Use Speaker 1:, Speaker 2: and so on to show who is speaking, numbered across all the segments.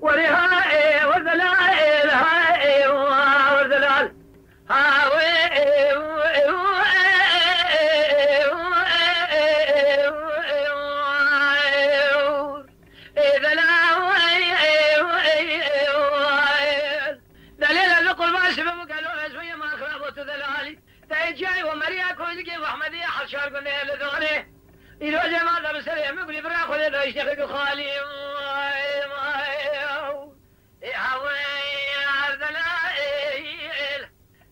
Speaker 1: ولهاء وذلائل هاء وذلال جاي ومريا كوزكي وأحمدية حشار قلنا لذوني إلو جماعة بسرية مقولي برا خذي ذا يشتغل خالي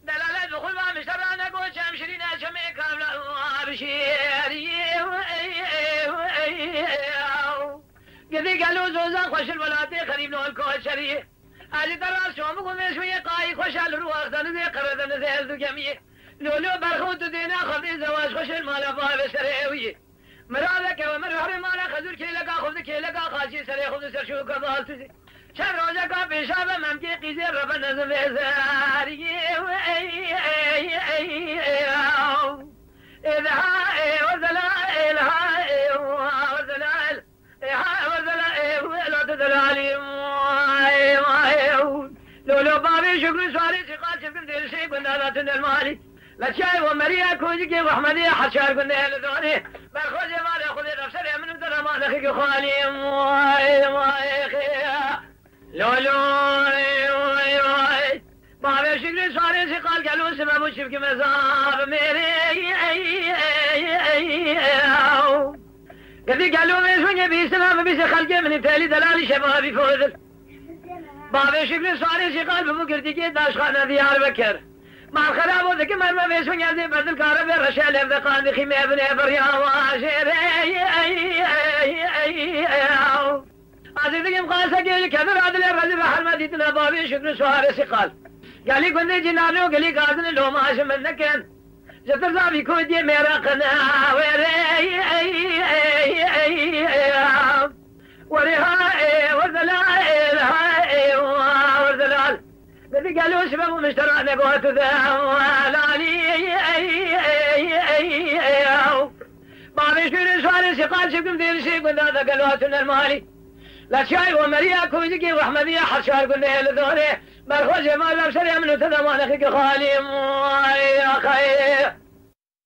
Speaker 1: دلالة بخل ما مشترانا قول شامشرينا شمي كاملا بشيري قذي قالوا زوزان خوش الولاتي خريب نوال كوال شريه هذه ترى شو مقول شوية قاي خوش الرواق ذنزي قرد ذنزي ذو جميع لولو برخوت دينا خذي زواج خوش المالا باب سريوي مرادك ومرهر مالا خذر كي لقا خذ كي لقا خاشي سري خذ سرشو كبال تزي شر روزك بشاب ممكن قيزي رب نزم زاري إذا هاي وزلائل هاي وزلائل هاي وزلائل لا تدلالي لولو بابي شكري سواري سقال شكري دل شيء قلنا لا تنالمالي لشاي ومريا كوزكي وأحمدية حشار قلنا لذوني برخوزي مالي خذي نفسري من در ما لخيك خالي لولو بابي شكري سواري سقال قالوا سبب شبك مزار ميري قذي قالوا ميسوني بيسلام بيس خلقي من تالي دلالي شبابي فوزل بابي شكري سواري سقال بمقردكي داشخانة ديار بكر مع الخراب وذك مرمى ميسون يزي برد الكهرب الرشال يبدقان بخيمة ابن ابريا واشير عزيزي مقاسة قيل كذر عدل الرجل بحر مدينة بابي شكري سواري سقال قال لي كنت جنانو قال لي قادن لو ماش من نكن جتر زابي كودي ميرا قناة ورهاء وذلائل هاء وذلال الذي قالوا سبب مشترى نقوة ذالالي بابي شكري سواري سقال شكم دير شي قلنا ذا قلواتنا المالي لا شاي ومريا كوزكي وأحمدية حشار قلنا لذوني مرخوز ما لبسر يمنو تذا ما نخيك خالي يا خير